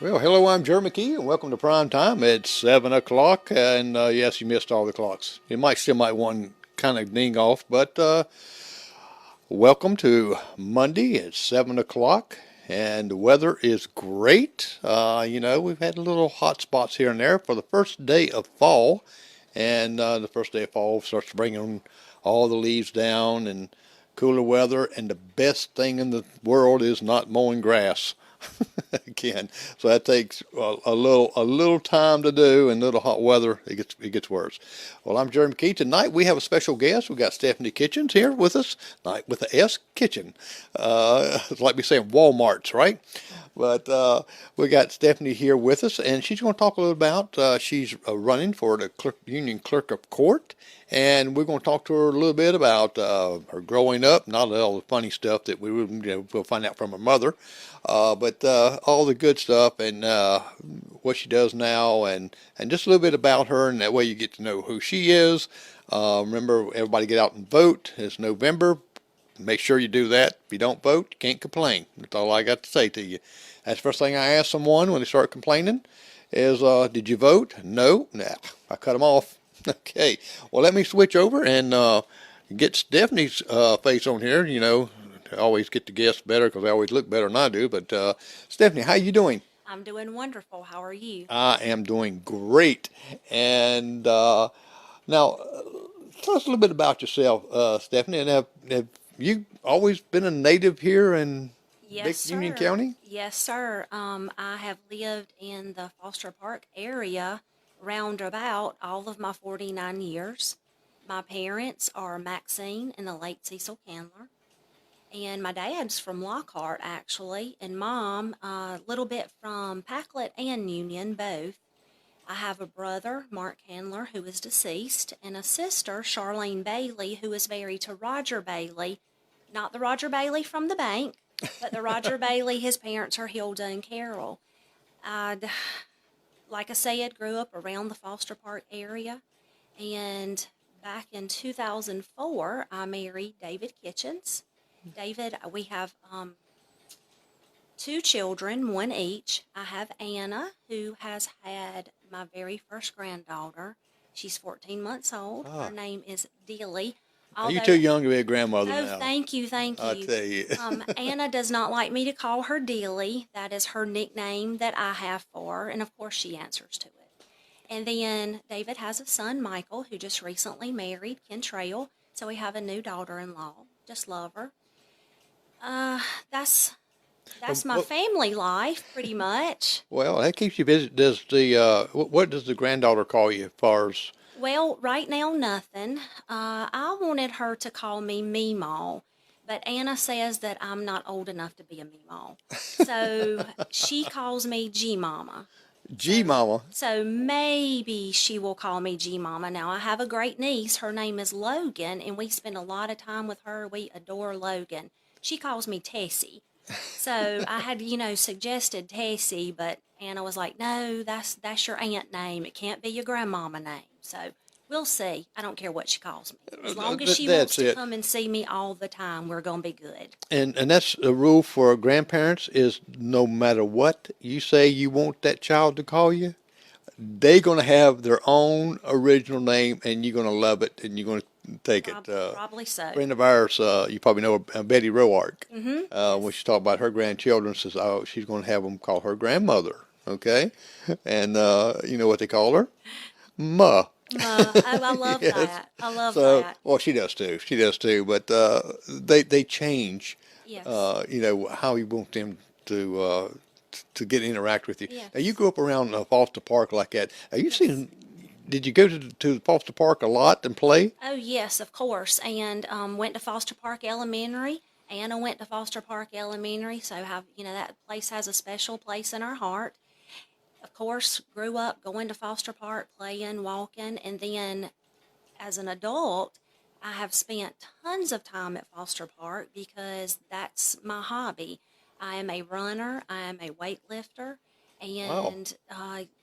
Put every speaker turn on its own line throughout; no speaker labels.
Well, hello, I'm Jerry McKee, and welcome to Prime Time. It's 7 o'clock, and yes, you missed all the clocks. It might one kind of ding off, but welcome to Monday at 7 o'clock, and the weather is great. We've had little hot spots here and there for the first day of fall, and the first day of fall starts bringing all the leaves down and cooler weather, and the best thing in the world is not mowing grass. Again, so that takes a little time to do, and little hot weather it gets worse. Well, I'm Jerry McKee. Tonight we have a special guest. We got Stephanie Kitchens here with us, like with the S Kitchen. It's like we say Walmart's, right? But we got Stephanie here with us, and she's going to talk a little about. She's running for the Union Clerk of Court, and we're going to talk to her a little bit about her growing up, not all the funny stuff that we'll find out from her mother, but all the good stuff and what she does now, and just a little bit about her, and that way you get to know who she is. Remember, everybody get out and vote. It's November. Make sure you do that. If you don't vote, you can't complain. That's all I got to say to you. That's the first thing I ask someone when they start complaining is, did you vote? No. Nah, I cut them off. Okay. Well, let me switch over and get Stephanie's face on here. I always get the guests better because they always look better than I do. But Stephanie, how you doing?
I'm doing wonderful. How are you?
I am doing great. And now, tell us a little bit about yourself, Stephanie. And have you always been a native here in Big
Yes,
Union
sir.
County?
Yes, sir. I have lived in the Foster Park area roundabout all of my 49 years. My parents are Maxine and the late Cecil Candler. And my dad's from Lockhart, actually, and mom, a little bit from Packlet and Union, both. I have a brother, Mark Candler, who is deceased, and a sister, Charlene Bailey, who is married to Roger Bailey, not the Roger Bailey from the bank, but the Roger Bailey, his parents are Hilda and Carol. I, like I said, grew up around the Foster Park area, and back in 2004, I married David Kitchens. David, we have two children, one each. I have Anna, who has had my very first granddaughter. She's 14 months old.
Ah,
Her name is Dilly.
you
Although,
too young to be a grandmother
oh,
now.
thank you, thank
I
you.
tell you.
Anna does not like me to call her Dilly. That is her nickname that I have for her, and of course she answers to it. And then David has a son, Michael, who just recently married Kentrail. So we have a new daughter-in-law. Just love her. Uh, that's that's my
Well,
family life, pretty much.
well, that keeps you busy. Does the what does the granddaughter call you as far as?
Well, right now, nothing. I wanted her to call me Meemaw, but Anna says that I'm not old enough to be a Meemaw. So she calls me G Mama.
G
So,
Mama?
so maybe she will call me G Mama. Now, I have a great niece. Her name is Logan, and we spend a lot of time with her. We adore Logan. She calls me Tessie. So I had, suggested Tessie, but Anna was like, "No, that's your aunt name. It can't be your grandmama name." So we'll see. I don't care what she calls me. As long as she wants
That's
to
it.
come and see me all the time, we're gonna be good.
And that's a rule for grandparents is no matter what you say you want that child to call you, they're going to have their own original name, and you're going to love it, and you're going to take it.
Probably so.
Friend of ours, you probably know Betty Roark. When
Yes.
she talked about her grandchildren, says, "Oh, she's going to have them call her grandmother." Okay, and you know what they call her? Ma.
Oh, I love
Yes.
that. I love
So,
that.
well, she does too. She does too. But they change,
Yes.
how you want them to get interact with you. Now, you
Yes.
grew up around Foster Park like that. Have you
Yes.
seen? Did you go to Foster Park a lot and play?
Oh, yes, of course. And went to Foster Park Elementary. Anna went to Foster Park Elementary, so that place has a special place in our heart. Of course, grew up going to Foster Park, playing, walking, and then as an adult, I have spent tons of time at Foster Park because that's my hobby. I am a runner, I am a weightlifter,
Wow.
and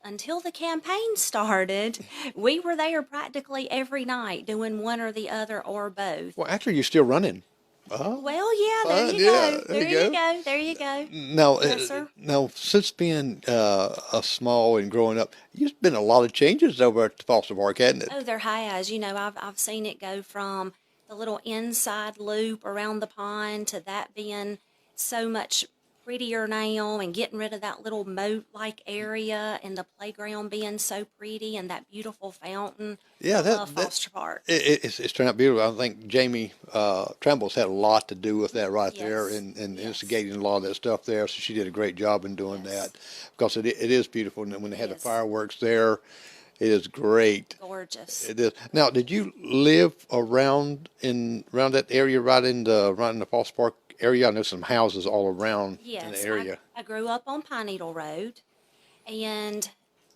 until the campaign started, we were there practically every night doing one or the other or both.
Well, actually, you're still running. Oh,
Well, yeah, there you
yeah,
go.
there
There
you
you
go.
go. There you go.
Now,
Yes, sir.
now, since being a small and growing up, there's been a lot of changes over at the Foster Park, hasn't it?
Oh, there has. I've seen it go from the little inside loop around the pond to that being so much prettier now and getting rid of that little moat-like area and the playground being so pretty and that beautiful fountain.
Yeah,
I love
that
Foster Park.
it's turned out beautiful. I think Jamie Tremble's had a lot to do with that right there
Yes,
and
yes,
instigating a lot of that stuff there. So she did a great job in doing
yes.
that because it is beautiful. And when they
It
had the
is
fireworks there, it is great.
gorgeous.
It is. Now, did you live around that area right in the Falls Park area? I know some houses all around in the
Yes,
area.
I grew up on Pine Needle Road, and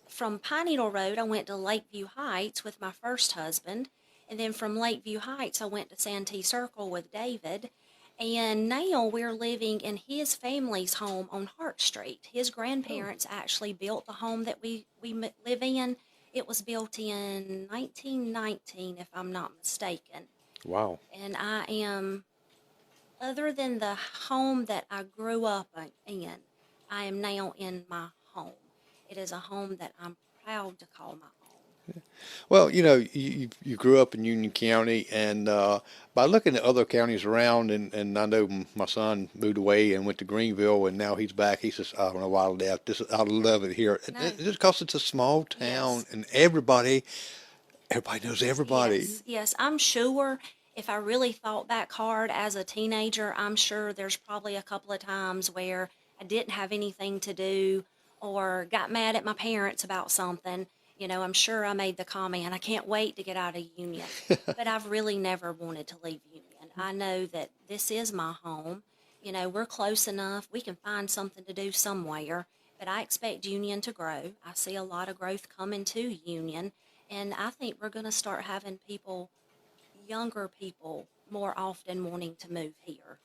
from Pine Needle Road, I went to Lakeview Heights with my first husband. And then from Lakeview Heights, I went to Santee Circle with David. And now we're living in his family's home on Hart Street. His
Oh,
grandparents actually built the home that we live in. It was built in 1919, if I'm not mistaken.
wow.
And I am, other than the home that I grew up in, I am now in my home. It is a home that I'm proud to call my own.
Well, you grew up in Union County, and by looking at other counties around, and I know my son moved away and went to Greenville, and now he's back. He says, "I don't know why I left. I love it here."
No,
Just because it's a small town,
yes,
and everybody knows everybody.
yes, yes. I'm sure if I really thought back hard as a teenager, I'm sure there's probably a couple of times where I didn't have anything to do or got mad at my parents about something. I'm sure I made the comment, I can't wait to get out of Union. But I've really never wanted to leave Union. I know that this is my home. We're close enough. We can find something to do somewhere. But I expect Union to grow. I see a lot of growth coming to Union. And I think we're going to start having younger people, more often wanting to move here.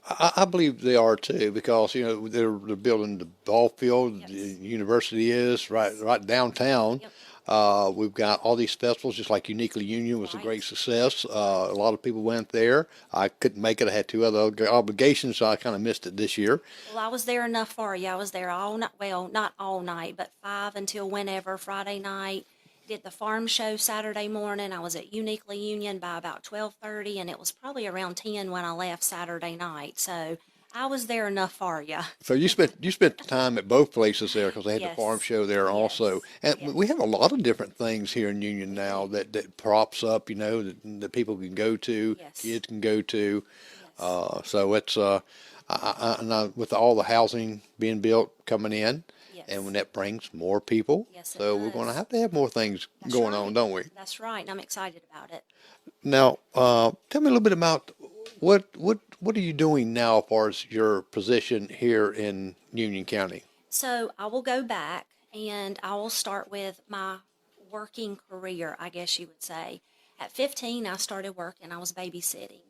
I believe they are too, because they're building the ball field. The
Yes,
university is
yes,
right downtown.
yep,
We've got all these festivals, just like Uniquely Union was a great
right,
success.
right.
A lot of people went there. I couldn't make it. I had two other obligations, so I kind of missed it this year.
Well, I was there enough for you. I was there all night. Well, not all night, but 5 until whenever, Friday night. Did the farm show Saturday morning. I was at Uniquely Union by about 12:30, and it was probably around 10 when I left Saturday night. So I was there enough for you.
So you spent the time at both places there because they had the farm
Yes,
show there also,
yes,
and we
yes.
have a lot of different things here in Union
We
now
do.
that props up, that people can go to,
Yes,
kids can go to.
yes,
So it's with all the housing being built coming in, and when
yes,
that brings more people,
yes, it
so we're going
does.
to have more things
That's
going on,
right.
don't we?
That's right. And I'm excited about it.
Now, tell me a little bit about what are you doing now as far as your position here in Union County?
So I will go back and I will start with my working career, I guess you would say. At 15, I started working. I was babysitting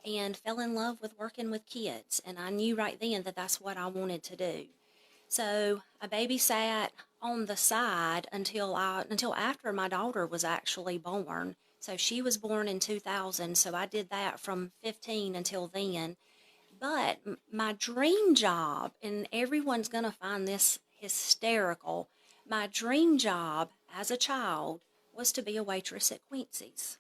and fell in love with working with kids. And I knew right then that that's what I wanted to do. So I babysat on the side until after my daughter was actually born. So she was born in 2000. So I did that from 15 until then. But my dream job, and everyone's going to find this hysterical, my dream job as a child was to be a waitress at Quincy's.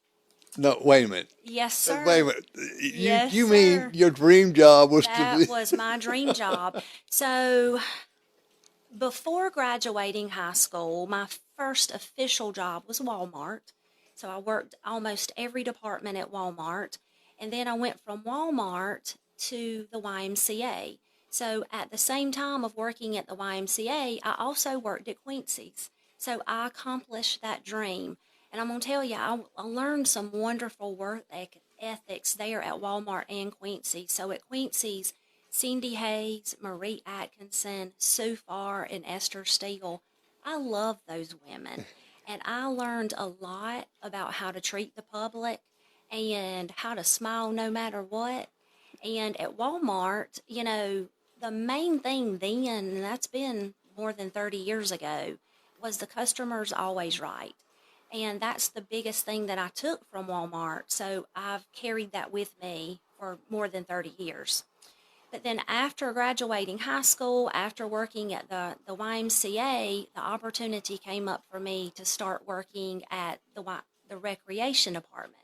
No, wait a minute.
Yes,
Wait a
sir.
minute. You
Yes,
you mean
sir.
your dream job was to
That
be?
was my dream job. So before graduating high school, my first official job was Walmart. So I worked almost every department at Walmart. And then I went from Walmart to the YMCA. So at the same time of working at the YMCA, I also worked at Quincy's. So I accomplished that dream. And I'm going to tell you, I learned some wonderful work ethics there at Walmart and Quincy. So at Quincy's, Cindy Hayes, Marie Atkinson, Sue Farr, and Esther Steele. I love those women. And I learned a lot about how to treat the public and how to smile no matter what. And at Walmart, the main thing then, and that's been more than 30 years ago, was the customer's always right. And that's the biggest thing that I took from Walmart. So I've carried that with me for more than 30 years. But then after graduating high school, after working at the YMCA, the opportunity came up for me to start working at the recreation department.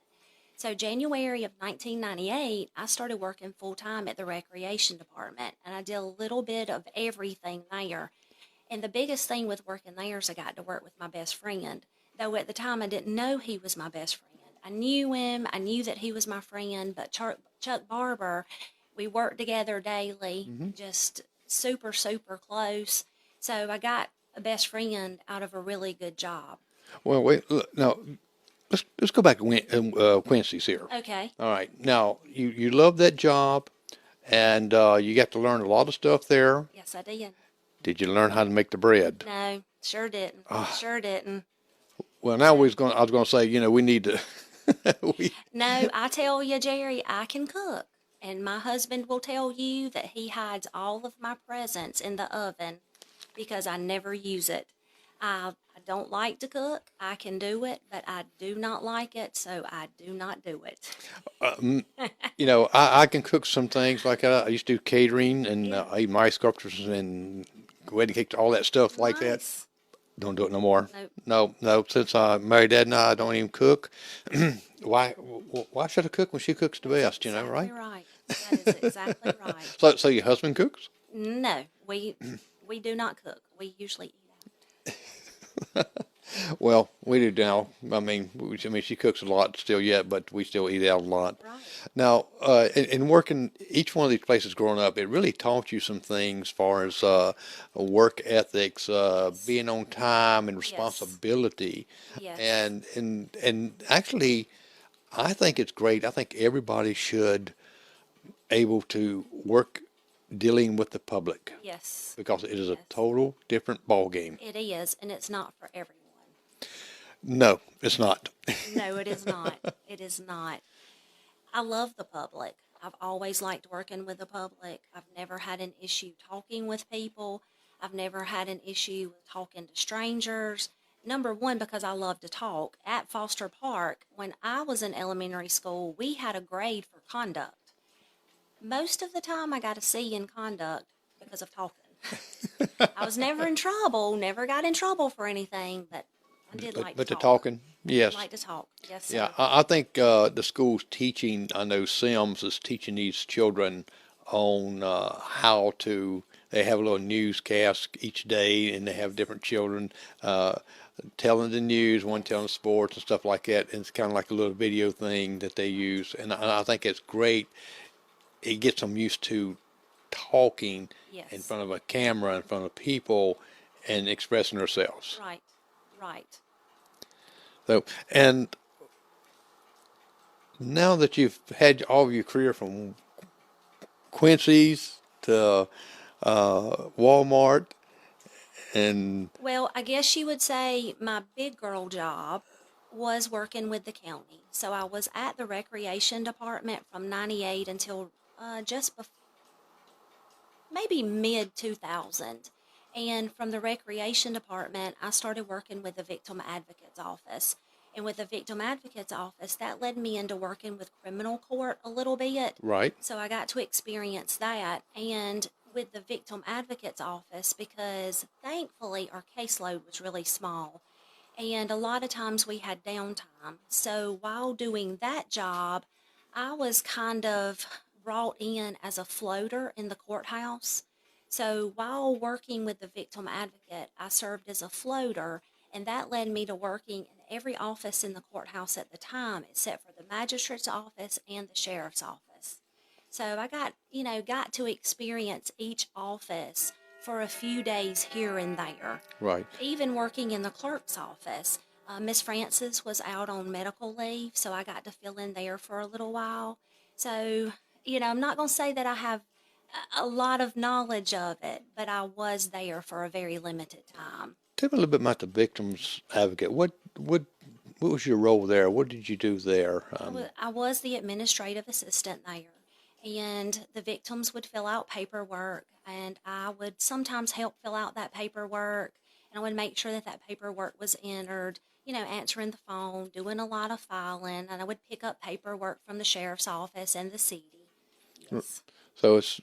So January of 1998, I started working full-time at the recreation department, and I did a little bit of everything there. And the biggest thing with working there is I got to work with my best friend. Though at the time I didn't know he was my best friend. I knew him, I knew that he was my friend, but Chuck Barber, we worked together daily, just super, super close. So I got a best friend out of a really good job.
Well, wait, look, now let's go back to Quincy's here.
Okay.
All right. Now you love that job, and you got to learn a lot of stuff there.
Yes, I did.
Did you learn how to make the bread?
No, sure didn't. Sure didn't.
Well, now I was going to say, we need to.
No, I tell you, Jerry, I can cook. And my husband will tell you that he hides all of my presents in the oven because I never use it. I don't like to cook. I can do it, but I do not like it, so I do not do it.
I can cook some things like I used to do catering and I eat my sculptures and wedding cakes, all that stuff like that.
Nice.
Don't do it no more.
Nope.
No. Since I married Dad and I don't even cook. Why should I cook when she cooks the best?
Exactly
Right?
right. That is exactly right.
So your husband cooks?
No, we do not cook. We usually eat out.
Well, we do now. I mean, she cooks a lot still yet, but we still eat out a lot.
Right.
Now, in working each one of these places growing up, it really taught you some things as far as work ethics, being on time, and responsibility.
Yes.
And actually, I think it's great. I think everybody should able to work dealing with the public
Yes.
because it is a
Yes.
total different ball game.
It is, and it's not for everyone.
No, it's not.
No, it is not. It is not. I love the public. I've always liked working with the public. I've never had an issue talking with people. I've never had an issue with talking to strangers. Number one, because I love to talk. At Foster Park, when I was in elementary school, we had a grade for conduct. Most of the time, I got a C in conduct because of talking. I was never in trouble, never got in trouble for anything, but I did like to
But the
talk.
talking, yes.
I like to talk. Yes, sir.
Yeah, I think the school's teaching, I know Sims is teaching these children on how to, they have a little newscast each day and they have different children telling the news, one telling sports and stuff like that. And it's kind of like a little video thing that they use. And I think it's great. It gets them used to talking
Yes.
in front of a camera, in front of people, and expressing themselves.
Right, right.
So, and now that you've had all of your career from Quincy's to Walmart, and
Well, I guess you would say my big girl job was working with the county. So I was at the recreation department from 98 until just maybe mid 2000. And from the recreation department, I started working with the victim advocate's office. And with the victim advocate's office, that led me into working with criminal court a little bit.
right,
So I got to experience that. And with the victim advocate's office, because thankfully our caseload was really small. And a lot of times we had downtime. So while doing that job, I was kind of brought in as a floater in the courthouse. So while working with the victim advocate, I served as a floater, and that led me to working in every office in the courthouse at the time, except for the magistrate's office and the sheriff's office. So I got to experience each office for a few days here and there.
right.
Even working in the clerk's office, Miss Francis was out on medical leave, so I got to fill in there for a little while. So, I'm not going to say that I have a lot of knowledge of it, but I was there for a very limited time.
Tell me a little bit about the victims advocate. What was your role there? What did you do there?
I was the administrative assistant there, and the victims would fill out paperwork, and I would sometimes help fill out that paperwork, and I would make sure that that paperwork was entered, answering the phone, doing a lot of filing, and I would pick up paperwork from the sheriff's office and the city. Yes.
So it's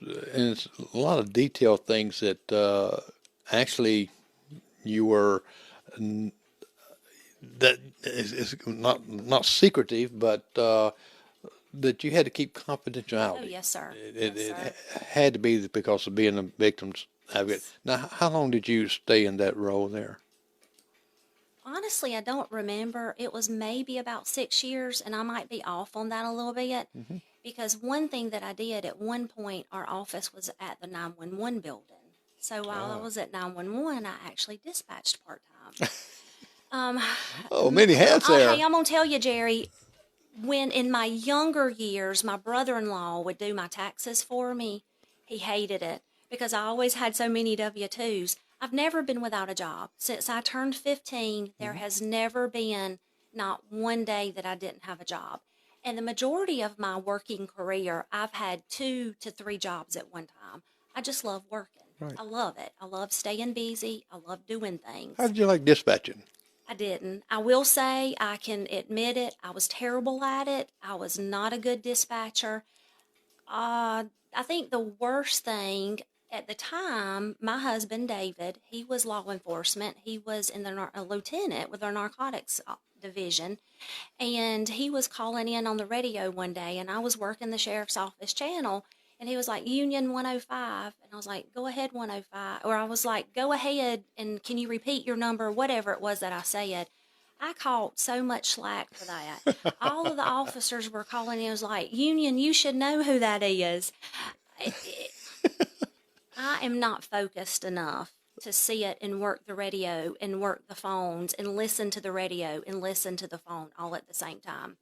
a lot of detailed things that actually you were that is not secretive, but that you had to keep
Oh,
confidentiality.
yes, sir.
It,
Yes,
it
sir.
had to be because of being a victim's advocate.
Yes.
Now, how long did you stay in that role there?
Honestly, I don't remember. It was maybe about 6 years, and I might be off on that a little bit
Hmm.
because one thing that I did at one point, our office was at the 911 building. So while I
Ah.
was at 911, I actually dispatched part time. Um,
Oh, many hats
hey,
there.
I'm gonna tell you, Jerry. When in my younger years, my brother-in-law would do my taxes for me. He hated it because I always had so many W-2s. I've never been without a job. Since I turned 15, there
Hmm.
has never been not one day that I didn't have a job. And the majority of my working career, I've had 2 to 3 jobs at one time. I just love working.
Right.
I love it. I love staying busy. I love doing
How
things.
did you like dispatching?
I didn't. I will say, I can admit it, I was terrible at it. I was not a good dispatcher. I think the worst thing at the time, my husband David, he was law enforcement. He was in a lieutenant with our narcotics division, and he was calling in on the radio one day, and I was working the sheriff's office channel, and he was like, Union 105. And I was like, go ahead, 105. Or I was like, go ahead, and can you repeat your number, whatever it was that I said. I caught so much slack for that. All of the officers were calling in. It was like, Union, you should know who that is. I am not focused enough to sit and work the radio and work the phones and listen to the radio and listen to the phone all at the same time.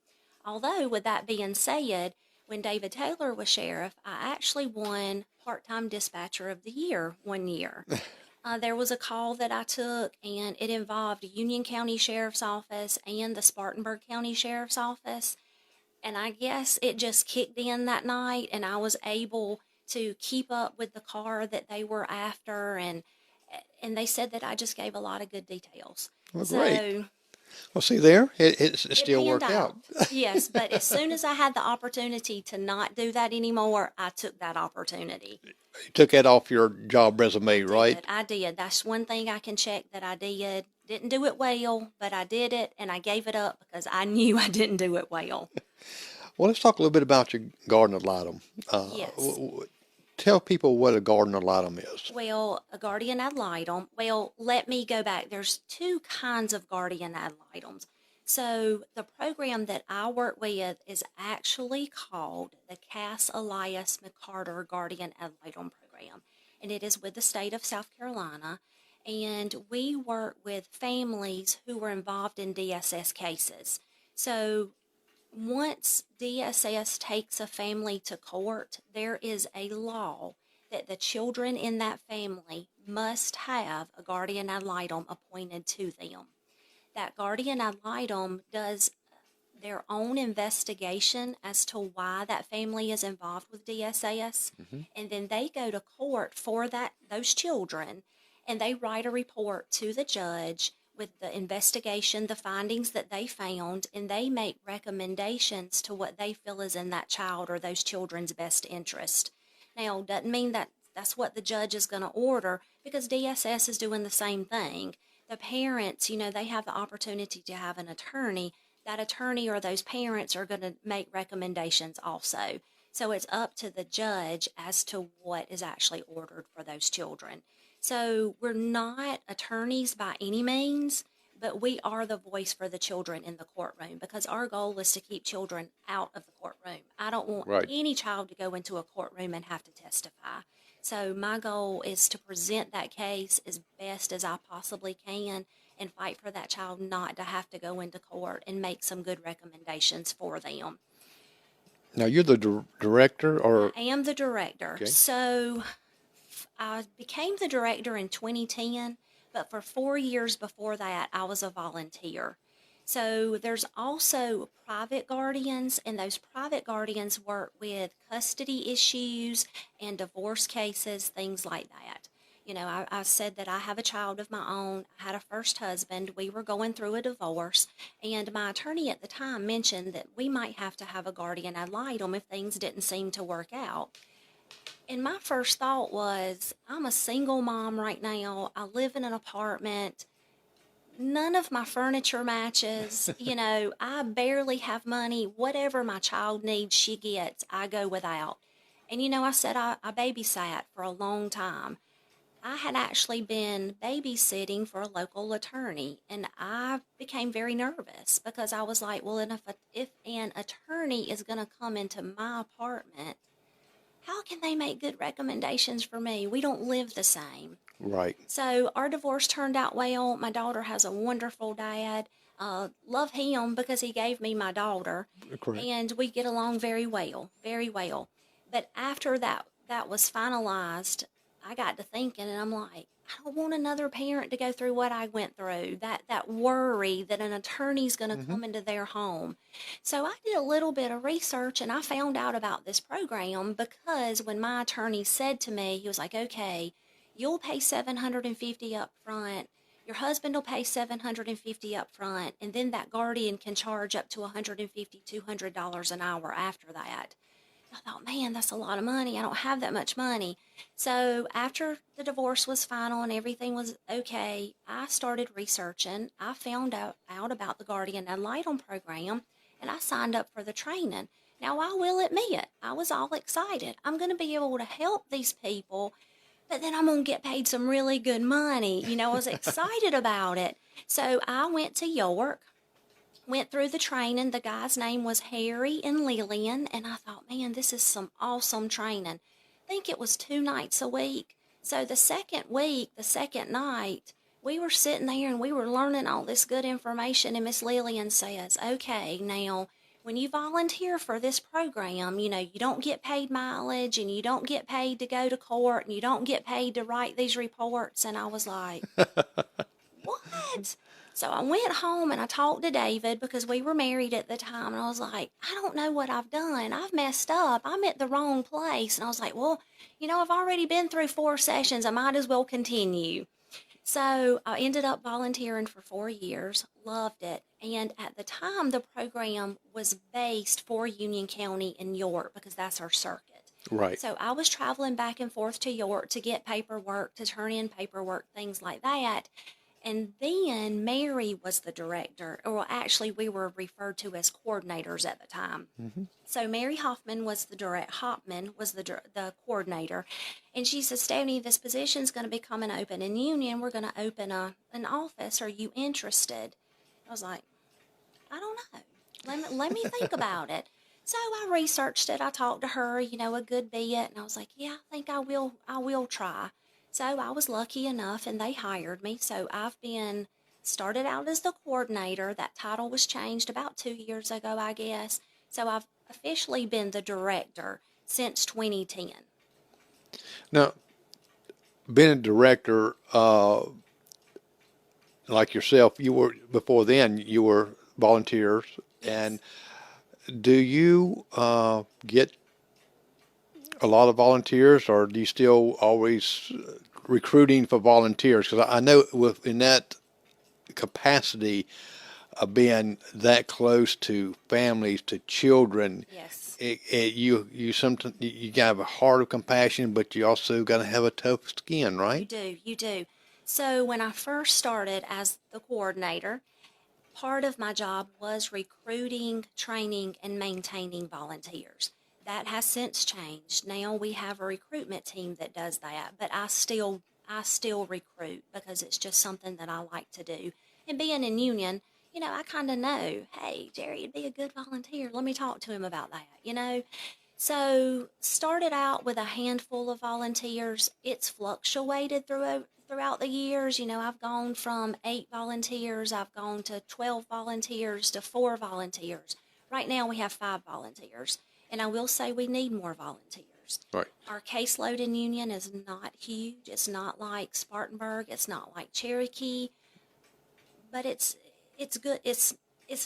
Although, with that being said, when David Taylor was sheriff, I actually won Part Time Dispatcher of the Year one year. There was a call that I took, and it involved Union County Sheriff's Office and the Spartanburg County Sheriff's Office. And I guess it just kicked in that night, and I was able to keep up with the car that they were after, and they said that I just gave a lot of good details.
Well, great.
So
Well, see there, it
it
still
panned
worked
out.
out.
Yes, but as soon as I had the opportunity to not do that anymore, I took that opportunity.
You took that off your job resume, right?
I did. That's one thing I can check that I did. Didn't do it well, but I did it, and I gave it up because I knew I didn't do it well.
Well, let's talk a little bit about your garden ad litem.
Yes.
Tell people what a garden ad litem is.
Well, a guardian ad litem. Well, let me go back. There's two kinds of guardian ad litems. So the program that I work with is actually called the Cass Elias McCarter Guardian Ad Litem Program, and it is with the state of South Carolina. And we work with families who were involved in DSS cases. So once DSS takes a family to court, there is a law that the children in that family must have a guardian ad litem appointed to them. That guardian ad litem does their own investigation as to why that family is involved with DSS,
Hmm.
and then they go to court for those children, and they write a report to the judge with the investigation, the findings that they found, and they make recommendations to what they feel is in that child or those children's best interest. Now, doesn't mean that that's what the judge is going to order, because DSS is doing the same thing. The parents, they have the opportunity to have an attorney. That attorney or those parents are going to make recommendations also. So it's up to the judge as to what is actually ordered for those children. So we're not attorneys by any means, but we are the voice for the children in the courtroom, because our goal is to keep children out of the courtroom. I don't want
Right.
any child to go into a courtroom and have to testify. So my goal is to present that case as best as I possibly can and fight for that child not to have to go into court and make some good recommendations for them.
Now you're the director, or
I am the director.
okay,
So I became the director in 2010, but for 4 years before that, I was a volunteer. So there's also private guardians, and those private guardians work with custody issues and divorce cases, things like that. You know, I said that I have a child of my own. I had a first husband. We were going through a divorce. And my attorney at the time mentioned that we might have to have a guardian ad litem if things didn't seem to work out. And my first thought was, I'm a single mom right now. I live in an apartment. None of my furniture matches. You know, I barely have money. Whatever my child needs, she gets. I go without. And, you know, I said I babysat for a long time. I had actually been babysitting for a local attorney, and I became very nervous because I was like, well, and if an attorney is going to come into my apartment, how can they make good recommendations for me? We don't live the same.
Right.
So our divorce turned out well. My daughter has a wonderful dad. Love him because he gave me my daughter,
Correct.
and we get along very well, very well. But after that was finalized, I got to thinking, and I'm like, I don't want another parent to go through what I went through. That worry that an attorney's going to
Mm-hmm.
come into their home. So I did a little bit of research, and I found out about this program because when my attorney said to me, he was like, "Okay, you'll pay 750 up front. Your husband will pay 750 up front, and then that guardian can charge up to $150, $200 an hour after that." I thought, man, that's a lot of money. I don't have that much money. So after the divorce was final and everything was okay, I started researching. I found out about the guardian ad litem program, and I signed up for the training. Now, I will admit, I was all excited. I'm going to be able to help these people, but then I'm going to get paid some really good money. You know, I was excited about it. So I went to York, went through the training. The guy's name was Harry and Lillian, and I thought, man, this is some awesome training. I think it was 2 nights a week. So the second week, the second night, we were sitting there and we were learning all this good information, and Miss Lillian says, okay, now when you volunteer for this program, you know, you don't get paid mileage and you don't get paid to go to court and you don't get paid to write these reports. And I was like, what? So I went home and I talked to David because we were married at the time. And I was like, I don't know what I've done. I've messed up. I'm at the wrong place. And I was like, well, you know, I've already been through 4 sessions. I might as well continue. So I ended up volunteering for 4 years, loved it. And at the time, the program was based for Union County in York because that's our circuit.
Right.
So I was traveling back and forth to York to get paperwork, to turn in paperwork, things like that. And then Mary was the director, or actually we were referred to as coordinators at the time.
Mm-hmm.
So Mary Hoffman was the coordinator, and she said, Stephanie, this position's going to be coming open in Union. We're going to open an office. Are you interested? I was like, I don't know. Let me think about it. So I researched it. I talked to her, you know, a good bit, and I was like, yeah, I think I will try. So I was lucky enough, and they hired me. So I've been started out as the coordinator. That title was changed about 2 years ago, I guess. So I've officially been the director since 2010.
Now, being a director, like yourself, you were before then. You were volunteers,
Yes.
and do you get a lot of volunteers, or do you still always recruiting for volunteers? Because I know in that capacity of being that close to families, to children,
Yes.
you sometimes you gotta have a heart of compassion, but you also gotta have a tough skin,
You
right?
do. You do. So when I first started as the coordinator, part of my job was recruiting, training, and maintaining volunteers. That has since changed. Now we have a recruitment team that does that, but I still recruit because it's just something that I like to do. And being in union, you know, I kind of know, hey, Jerry would be a good volunteer. Let me talk to him about that, you know. So started out with a handful of volunteers. It's fluctuated throughout the years. You know, I've gone from 8 volunteers, I've gone to 12 volunteers to 4 volunteers. Right now we have 5 volunteers. And I will say we need more volunteers.
Right.
Our caseload in Union is not huge. It's not like Spartanburg. It's not like Cherokee, but it's good. It's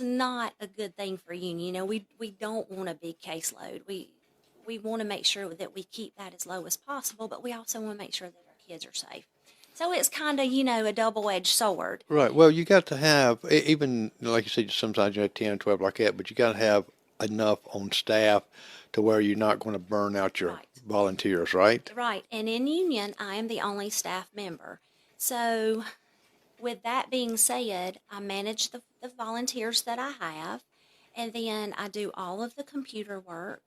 not a good thing for Union. You know, we don't want a big caseload. We want to make sure that we keep that as low as possible, but we also want to make sure that our kids are safe. So it's kind of, a double-edged sword.
Right. Well, you got to have, even like you said, sometimes you have 10 or 12 like that, but you got to have enough on staff to where you're not going to burn out your
Right.
volunteers, right?
Right. And in union, I am the only staff member. So with that being said, I manage the volunteers that I have, and then I do all of the computer work,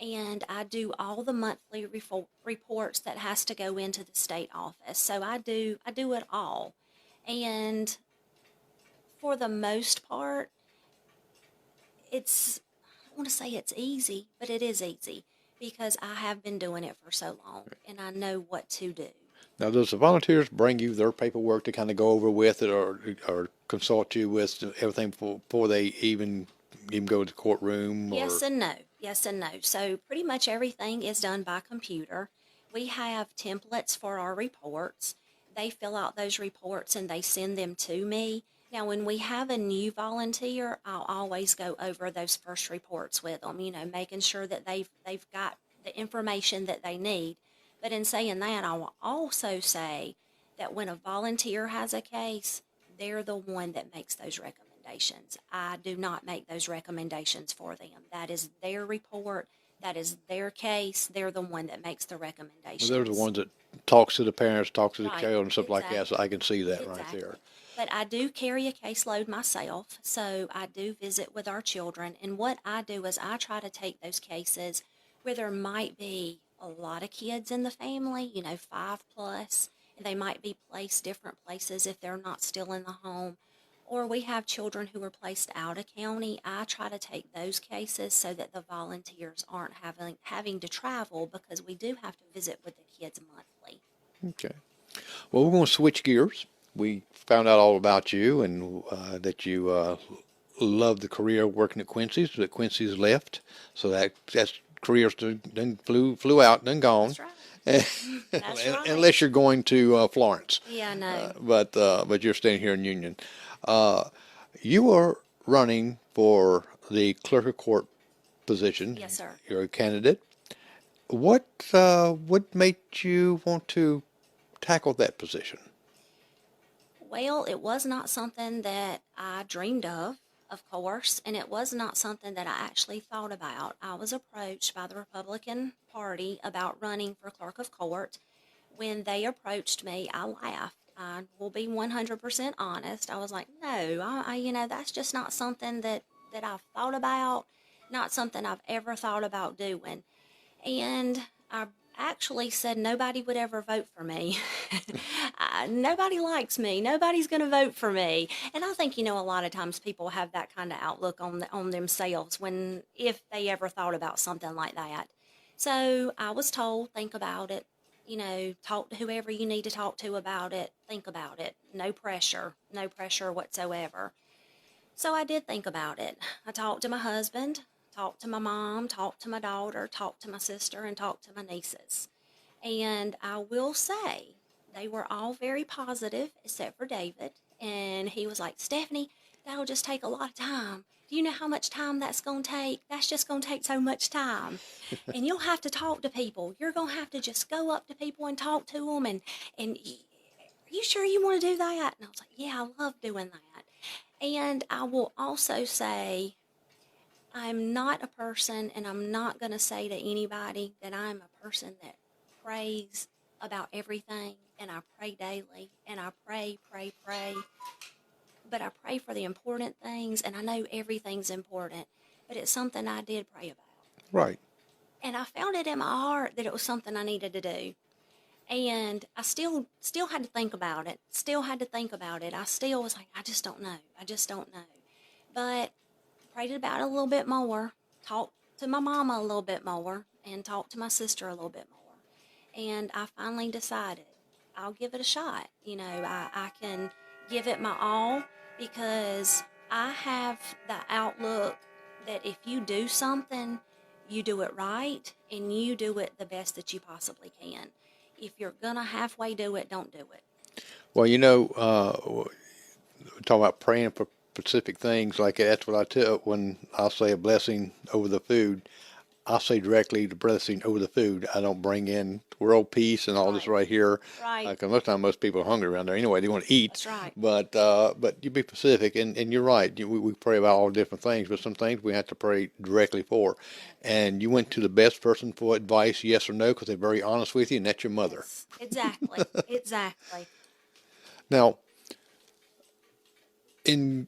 and I do all the monthly reports that has to go into the state office. So I do it all. And for the most part, I don't want to say it's easy, but it is easy because I have been doing it for so long and I know what to do.
Now, does the volunteers bring you their paperwork to kind of go over with it, or consult you with everything before they even go to the courtroom?
Yes and no. Yes and no. So pretty much everything is done by computer. We have templates for our reports. They fill out those reports and they send them to me. Now, when we have a new volunteer, I'll always go over those first reports with them, making sure that they've got the information that they need. But in saying that, I will also say that when a volunteer has a case, they're the one that makes those recommendations. I do not make those recommendations for them. That is their report. That is their case. They're the one that makes the
Well,
recommendations.
they're the ones that talks to the parents, talks to the
Right,
child, and stuff like that.
exactly.
So I can see that right
Exactly.
there.
But I do carry a caseload myself, so I do visit with our children. And what I do is I try to take those cases where there might be a lot of kids in the family, 5+, and they might be placed different places if they're not still in the home. Or we have children who are placed out of county. I try to take those cases so that the volunteers aren't having to travel because we do have to visit with the kids monthly.
Okay. Well, we're going to switch gears. We found out all about you and that you love the career working at Quincy's. But Quincy's left, so that's career's done flew out, done gone.
That's right. That's right.
Unless you're going to Florence,
Yeah, no.
but you're staying here in Union. You are running for the clerk of court position.
Yes, sir.
You're a candidate. What made you want to tackle that position?
Well, it was not something that I dreamed of course, and it was not something that I actually thought about. I was approached by the Republican Party about running for clerk of court. When they approached me, I laughed. I will be 100% honest. I was like, no, that's just not something that I've thought about, not something I've ever thought about doing. And I actually said nobody would ever vote for me. Nobody likes me. Nobody's going to vote for me. And I think, a lot of times people have that kind of outlook on themselves if they ever thought about something like that. So I was told, think about it. Talk to whoever you need to talk to about it. Think about it. No pressure whatsoever. So I did think about it. I talked to my husband, talked to my mom, talked to my daughter, talked to my sister, and talked to my nieces. And I will say they were all very positive, except for David. And he was like, Stephanie, that'll just take a lot of time. Do you know how much time that's going to take? That's just going to take so much time. And you'll have to talk to people. You're going to have to just go up to people and talk to them. And are you sure you want to do that? And I was like, yeah, I love doing that. And I will also say, I'm not a person, and I'm not going to say to anybody that I'm a person that prays about everything, and I pray daily, and I pray. But I pray for the important things, and I know everything's important, but it's something I did pray about.
Right.
And I found it in my heart that it was something I needed to do. And I still had to think about it. I still was like, I just don't know. But prayed about it a little bit more, talked to my mama a little bit more, and talked to my sister a little bit more. And I finally decided I'll give it a shot. I can give it my all because I have the outlook that if you do something, you do it right and you do it the best that you possibly can. If you're going to halfway do it, don't do it.
Well, talking about praying for specific things like that's what I tell when I'll say a blessing over the food. I say directly the blessing over the food. I don't bring in world peace and all this
Right.
right here.
Right.
Because most time most people are hungry around there anyway. They want to eat.
That's right.
But you be specific, and you're right. We pray about all different things, but some things we have to pray directly for.
Yes.
And you went to the best person for advice, yes or no, because they're very honest with you, and that's your mother.
Yes. Exactly. Exactly.
Now, in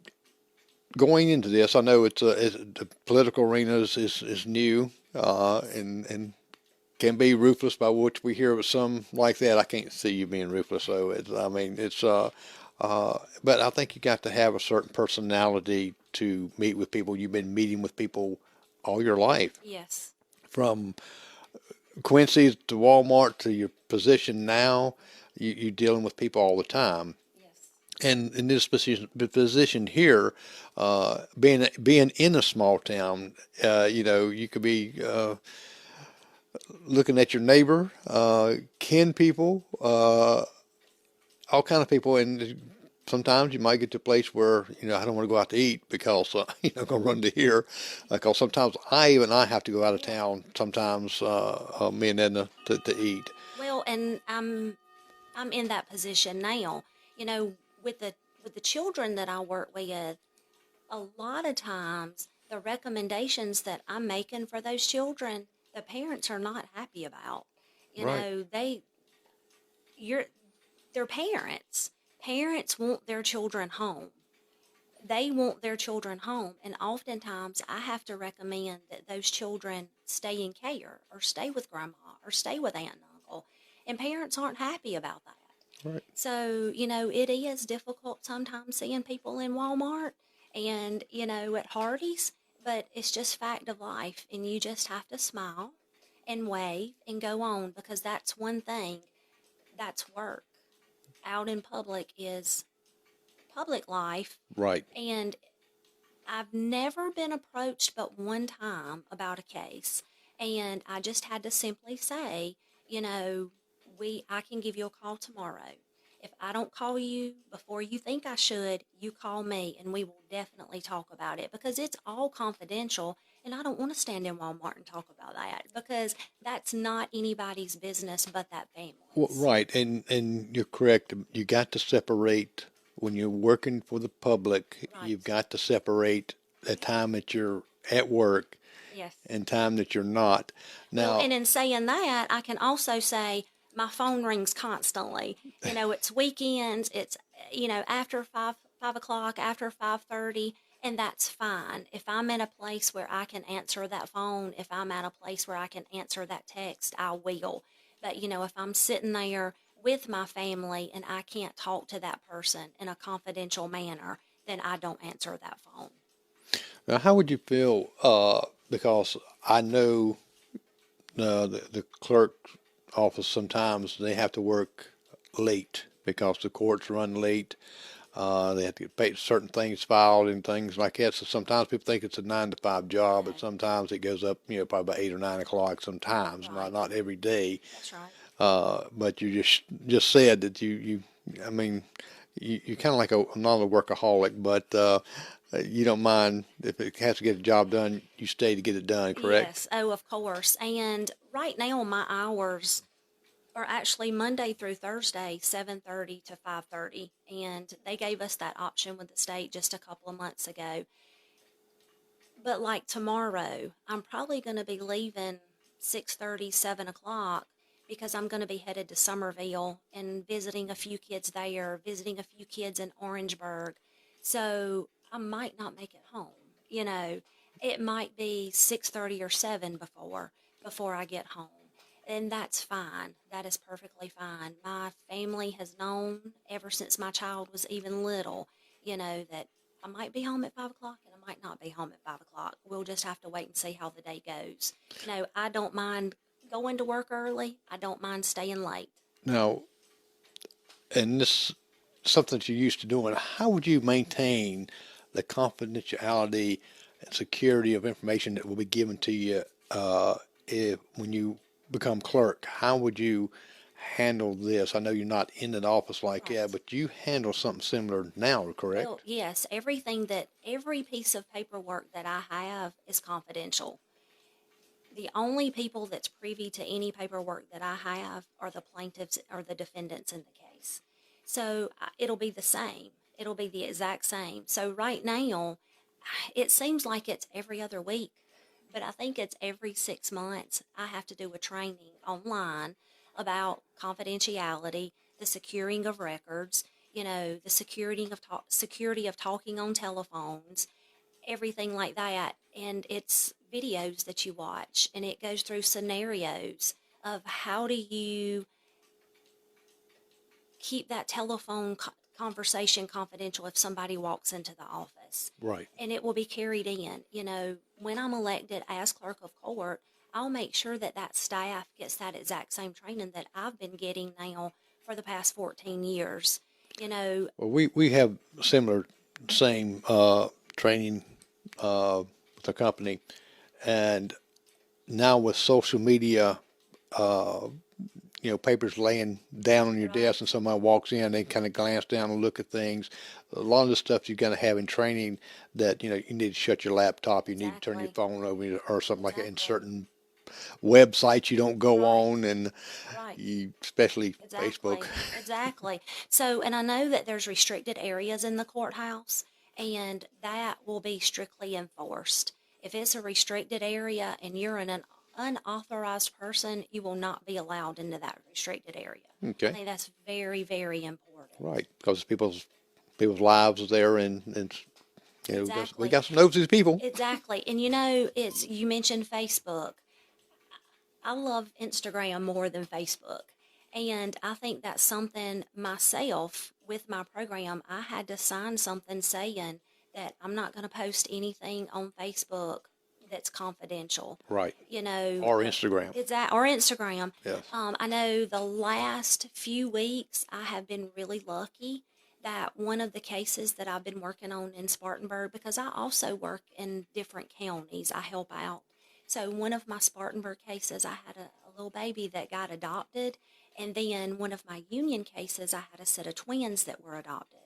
going into this, I know the political arena is new, and can be ruthless by which we hear of some like that. I can't see you being ruthless, though. I mean, but I think you got to have a certain personality to meet with people. You've been meeting with people all your life,
Yes.
from Quincy's to Walmart to your position now. You're dealing with people all the time.
Yes.
And in this position here, being in a small town, you could be looking at your neighbor, kin people, all kind of people, and sometimes you might get to a place where I don't want to go out to eat because I'm going to run to here. Because sometimes I have to go out of town. Sometimes me and Edna to eat.
Well, and I'm in that position now. You know, with the children that I work with, a lot of times the recommendations that I'm making for those children, the parents are not happy about. You
Right.
know, you're they're parents. Parents want their children home. They want their children home, and oftentimes I have to recommend that those children stay in care or stay with grandma or stay with aunt and uncle. And parents aren't happy about that.
Right.
So, it is difficult sometimes seeing people in Walmart and, at Hardee's, but it's just fact of life. And you just have to smile and wave and go on, because that's one thing, that's work. Out in public is public life.
Right.
And I've never been approached but one time about a case. And I just had to simply say, you know, I can give you a call tomorrow. If I don't call you before you think I should, you call me and we will definitely talk about it, because it's all confidential and I don't want to stand in Walmart and talk about that, because that's not anybody's business but that
Well,
family's.
right, and you're correct. You got to separate when you're working for the public. You've
Right.
got to separate the time that you're at work
Yes.
and time that you're not.
Well,
Now,
and in saying that, I can also say my phone rings constantly. It's weekends. It's after 5 o'clock, after 5:30, and that's fine. If I'm in a place where I can answer that phone, if I'm at a place where I can answer that text, I will. But if I'm sitting there with my family and I can't talk to that person in a confidential manner, then I don't answer that phone.
now, how would you feel? Because I know the clerk office sometimes they have to work late because the courts run late. They have to get paid certain things filed and things like that. So sometimes people think it's a 9 to 5 job, but
No,
sometimes it goes up, probably about 8 or 9 o'clock. Sometimes, not
right.
not every day.
That's right.
But you just said that I mean, you kind of like not a workaholic, but you don't mind if it has to get a job done, you stay to get it done, correct?
Yes, oh, of course. And right now, my hours are actually Monday through Thursday, 7:30 to 5:30. And they gave us that option with the state just a couple of months ago. But like tomorrow, I'm probably going to be leaving 6:30, 7 o'clock, because I'm going to be headed to Somerville and visiting a few kids there, visiting a few kids in Orangeburg. So I might not make it home. You know, it might be 6:30 or 7 before I get home. And that's fine. That is perfectly fine. My family has known ever since my child was even little, that I might be home at 5 o'clock and I might not be home at 5 o'clock. We'll just have to wait and see how the day goes. I don't mind going to work early. I don't mind staying late.
Now, and this something that you're used to doing. How would you maintain the confidentiality and security of information that will be given to you when you become clerk? How would you handle this? I know you're not in an office like that,
Right.
but you handle something similar now,
Well,
correct?
yes, every piece of paperwork that I have is confidential. The only people that's privy to any paperwork that I have are the plaintiffs or the defendants in the case. So it'll be the same. It'll be the exact same. So right now, it seems like it's every other week, but I think it's every 6 months. I have to do a training online about confidentiality, the securing of records, the security of talking on telephones, everything like that. And it's videos that you watch, and it goes through scenarios of how do you keep that telephone conversation confidential if somebody walks into the office.
Right.
And it will be carried in. When I'm elected as clerk of court, I'll make sure that that staff gets that exact same training that I've been getting now for the past 14 years.
Well, we have similar, same training with the company, and now with social media, papers laying down on your desk, and somebody walks in, they kind of glance down and look at things. A lot of the stuff you're going to have in training that you need to shut your laptop, you need to turn your phone over or something like that. In certain websites you don't go on, and especially Facebook.
Exactly. So, and I know that there's restricted areas in the courthouse, and that will be strictly enforced. If it's a restricted area and you're an unauthorized person, you will not be allowed into that restricted area.
Okay.
I think that's very, very important.
Right, because people's lives are there, and
Exactly.
we got some nosy people.
Exactly. And you mentioned Facebook. I love Instagram more than Facebook. And I think that's something myself with my program, I had to sign something saying that I'm not going to post anything on Facebook that's confidential.
Right. Or Instagram.
Or Instagram.
Yes.
I know the last few weeks I have been really lucky that one of the cases that I've been working on in Spartanburg, because I also work in different counties, I help out. So one of my Spartanburg cases, I had a little baby that got adopted. And then one of my Union cases, I had a set of twins that were adopted.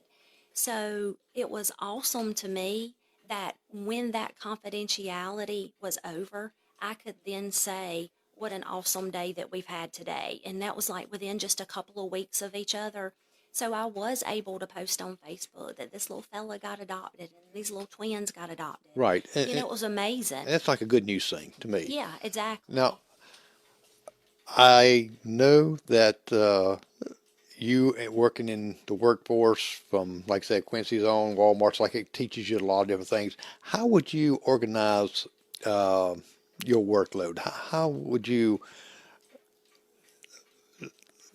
So it was awesome to me that when that confidentiality was over, I could then say, what an awesome day that we've had today. And that was like within just a couple of weeks of each other. So I was able to post on Facebook that this little fella got adopted and these little twins got adopted.
Right. And
it was amazing.
And that's like a good news thing to me.
Yeah, exactly.
Now, I know that you working in the workforce from, like I said, Quincy's own, Walmart's, like it teaches you a lot of different things. How would you organize your workload? How would you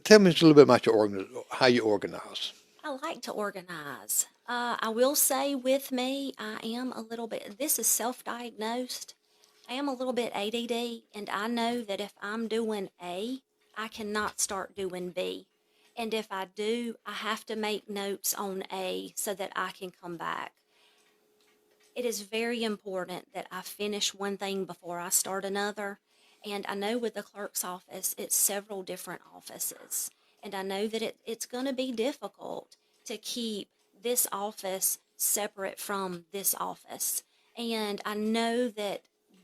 tell me just a little bit about how you organize?
I like to organize. I will say with me, I am a little bit, this is self-diagnosed. I am a little bit ADD, and I know that if I'm doing A, I cannot start doing B. And if I do, I have to make notes on A so that I can come back. It is very important that I finish one thing before I start another. And I know with the clerk's office, it's several different offices. And I know that it's going to be difficult to keep this office separate from this office. And I know that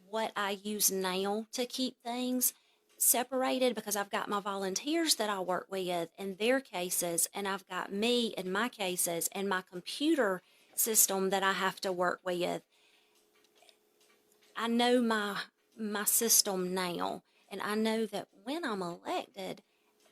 what I use now to keep things separated, because I've got my volunteers that I work with and their cases, and I've got me and my cases and my computer system that I have to work with. I know my system now, and I know that when I'm elected,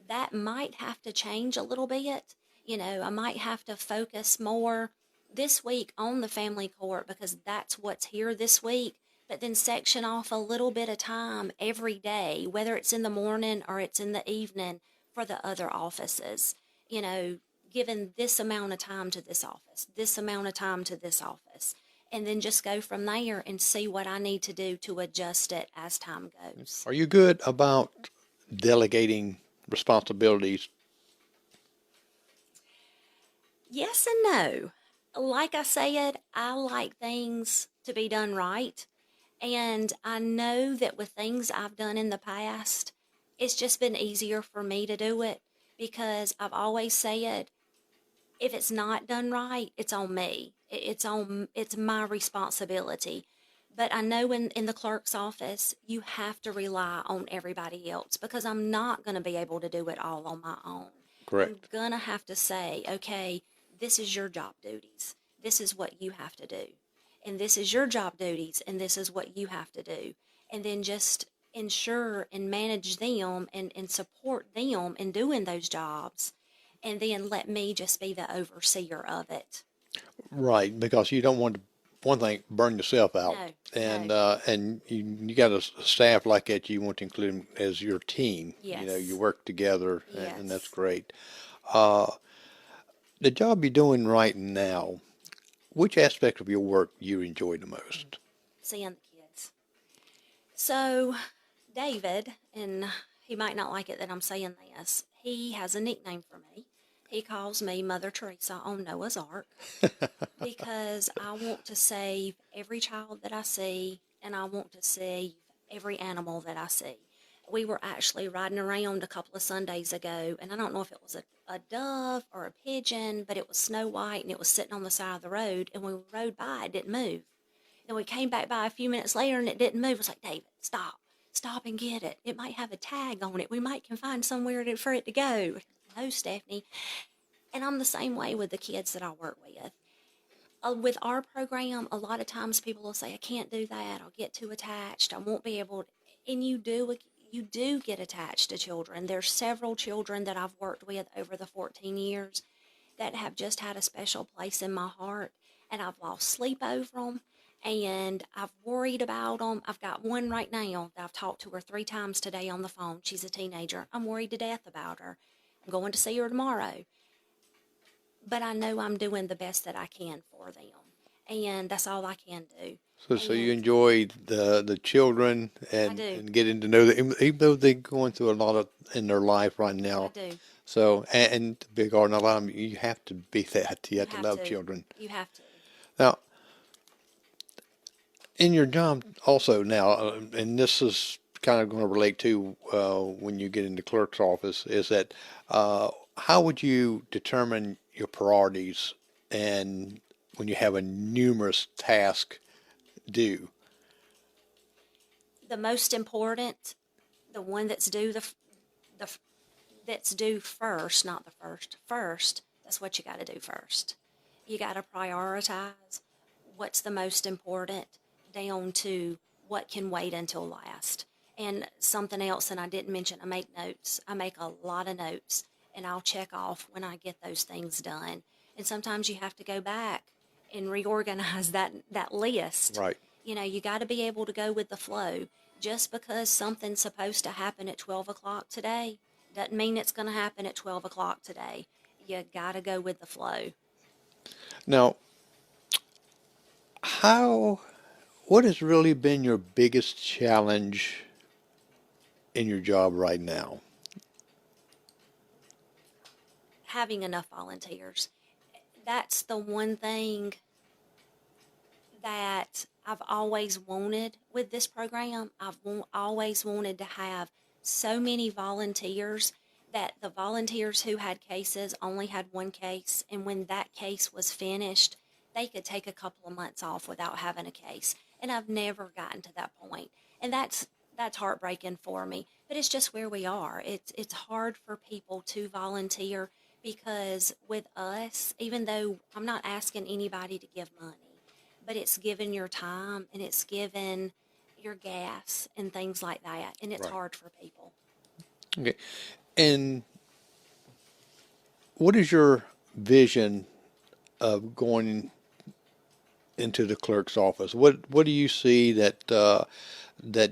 that might have to change a little bit. I might have to focus more this week on the family court because that's what's here this week. But then section off a little bit of time every day, whether it's in the morning or it's in the evening for the other offices, given this amount of time to this office, this amount of time to this office, and then just go from there and see what I need to do to adjust it as time goes.
Are you good about delegating responsibilities?
Yes and no. Like I said, I like things to be done right. And I know that with things I've done in the past, it's just been easier for me to do it because I've always said, if it's not done right, it's on me. It's my responsibility. But I know in the clerk's office, you have to rely on everybody else because I'm not going to be able to do it all on my own. I'm
Correct.
going to have to say, okay, this is your job duties. This is what you have to do. And this is your job duties, and this is what you have to do. And then just ensure and manage them and support them in doing those jobs. And then let me just be the overseer of it.
Right, because you don't want to, one thing, burn yourself out.
No,
And
no,
you got a staff like that, you want to include them as your team. You
yes,
work together, and that's
yes.
great. Uh, the job you're doing right now, which aspect of your work you enjoy the most?
Seeing the kids. So, David, and he might not like it that I'm saying this, he has a nickname for me. He calls me Mother Teresa on Noah's Ark because I want to save every child that I see and I want to save every animal that I see. We were actually riding around a couple of Sundays ago, and I don't know if it was a dove or a pigeon, but it was snow white and it was sitting on the side of the road. And when we rode by, it didn't move. Then we came back by a few minutes later and it didn't move. I was like, David, stop. Stop and get it. It might have a tag on it. We might can find somewhere for it to go. No, Stephanie. And I'm the same way with the kids that I work with. With our program, a lot of times people will say, I can't do that. I'll get too attached. I won't be able to. And you do get attached to children. There's several children that I've worked with over the 14 years that have just had a special place in my heart, and I've lost sleep over them, and I've worried about them. I've got one right now that I've talked to her 3 times today on the phone. She's a teenager. I'm worried to death about her. I'm going to see her tomorrow, but I know I'm doing the best that I can for them, and that's all I can do.
So you
And
enjoy the children
I do,
and getting to know them, even though they're going through a lot of in their life right
I
now.
do.
So, and to be a gardener, a lot of them, you have to be that. You
You
have to
have
love
to.
children.
You have to.
Now, in your job also now, and this is kind of going to relate to when you get into clerk's office, is that how would you determine your priorities and when you have a numerous task due?
The most important, the one that's due the that's due first, not the first. First, that's what you got to do first. You got to prioritize what's the most important down to what can wait until last. And something else, and I didn't mention, I make notes. I make a lot of notes, and I'll check off when I get those things done. And sometimes you have to go back and reorganize that list.
Right.
You got to be able to go with the flow. Just because something's supposed to happen at 12 o'clock today doesn't mean it's going to happen at 12 o'clock today. You got to go with the flow.
Now, how, what has really been your biggest challenge in your job right now?
Having enough volunteers. That's the one thing that I've always wanted with this program. Always wanted to have so many volunteers that the volunteers who had cases only had one case, and when that case was finished, they could take a couple of months off without having a case. And I've never gotten to that point, and that's heartbreaking for me. But it's just where we are. It's hard for people to volunteer because with us, even though I'm not asking anybody to give money, but it's given your time and it's given your gas and things like that. And it's
Right.
hard for people.
Okay. And what is your vision of going into the clerk's office? What do you see that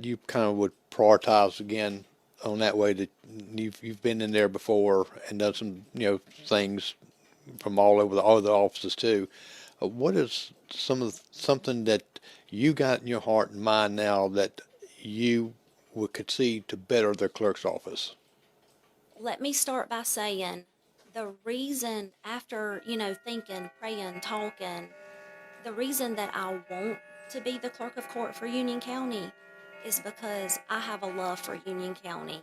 you kind of would prioritize again on that way that you've been in there before and done some things from all over the other offices too. What is something that you got in your heart and mind now that you could see to better the clerk's office?
Let me start by saying the reason, after, thinking, praying, talking, the reason that I want to be the clerk of court for Union County is because I have a love for Union County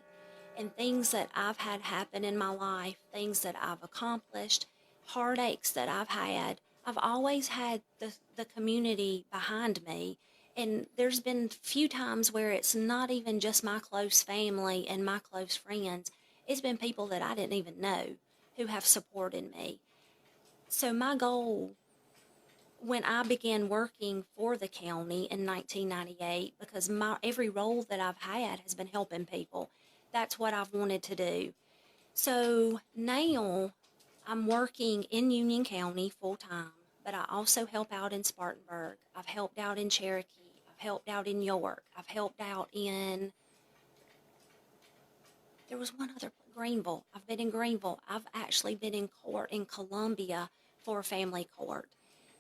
and things that I've had happen in my life, things that I've accomplished, heartaches that I've had. I've always had the community behind me, And there's been few times where it's not even just my close family and my close friends. It's been people that I didn't even know who have supported me. So my goal when I began working for the county in 1998, because my every role that I've had has been helping people. That's what I've wanted to do. So now I'm working in Union County full time, but I also help out in Spartanburg. I've helped out in Cherokee. I've helped out in York. I've helped out in, there was one other, Greenville. I've been in Greenville. I've actually been in court in Columbia for a family court.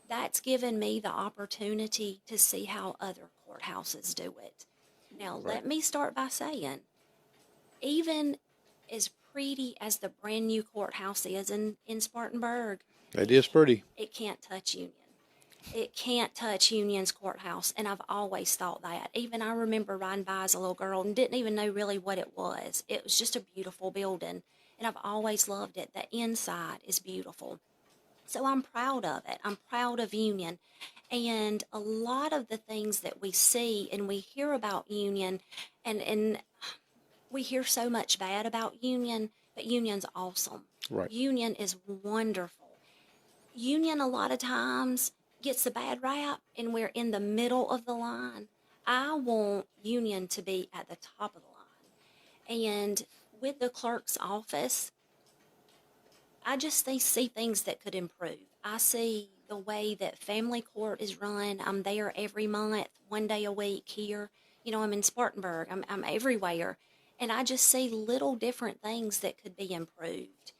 That's given me the opportunity to see how other courthouses do it. Now,
Right.
let me start by saying, even as pretty as the brand new courthouse is in Spartanburg,
It is pretty.
it can't touch Union. It can't touch Union's courthouse, and I've always thought that. Even I remember riding by as a little girl and didn't even know really what it was. It was just a beautiful building, and I've always loved it. The inside is beautiful. So I'm proud of it. I'm proud of Union. And a lot of the things that we see and we hear about Union, and we hear so much bad about Union, but Union's awesome.
Right.
Union is wonderful. Union, a lot of times, gets a bad rap, and we're in the middle of the line. I want Union to be at the top of the line. And with the clerk's office, I just see things that could improve. I see the way that family court is run. I'm there every month, one day a week here. You know, I'm in Spartanburg. I'm everywhere. And I just see little different things that could be improved.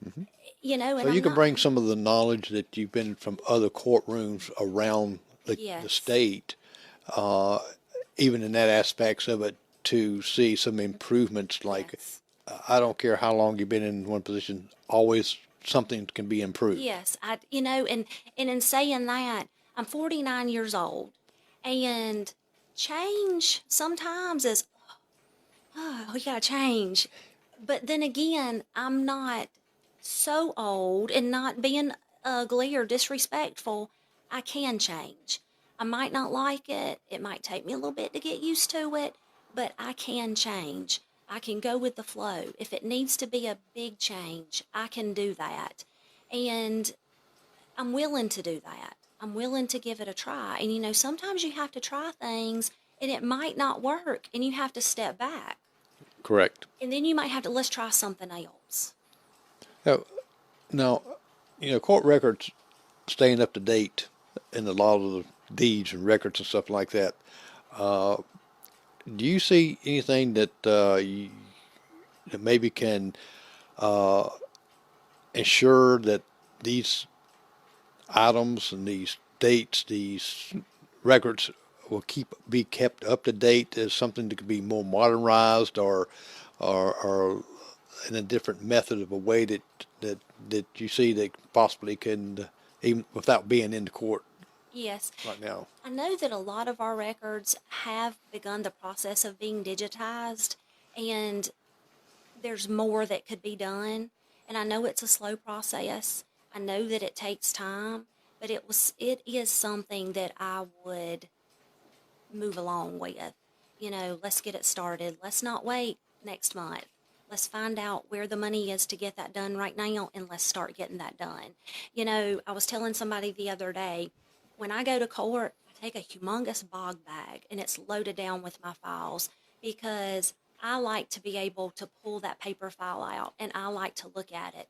Mm-hmm.
You know, and
So you
I'm
can
not,
bring some of the knowledge that you've been from other courtrooms around the
yes,
state, uh, even in that aspects of it, to see some improvements. Like,
yes,
I don't care how long you've been in one position, always something can be improved.
yes. You know, and in saying that, I'm 49 years old, and change sometimes is, oh, we gotta change. But then again, I'm not so old and not being ugly or disrespectful. I can change. I might not like it. It might take me a little bit to get used to it, but I can change. I can go with the flow. If it needs to be a big change, I can do that. And I'm willing to do that. I'm willing to give it a try. And you know, sometimes you have to try things and it might not work and you have to step back.
Correct.
And then you might have to, let's try something else.
Now, now, court records staying up to date in a lot of the deeds and records and stuff like that. Uh, do you see anything that that maybe can uh, ensure that these items and these dates, these records will be kept up to date as something that could be more modernized or in a different method of a way that that you see that possibly can even without being in the court
Yes.
right now.
I know that a lot of our records have begun the process of being digitized, and there's more that could be done. And I know it's a slow process. I know that it takes time, but it is something that I would move along with. You know, let's get it started. Let's not wait next month. Let's find out where the money is to get that done right now and let's start getting that done. You know, I was telling somebody the other day, when I go to court, I take a humongous bog bag and it's loaded down with my files because I like to be able to pull that paper file out and I like to look at it.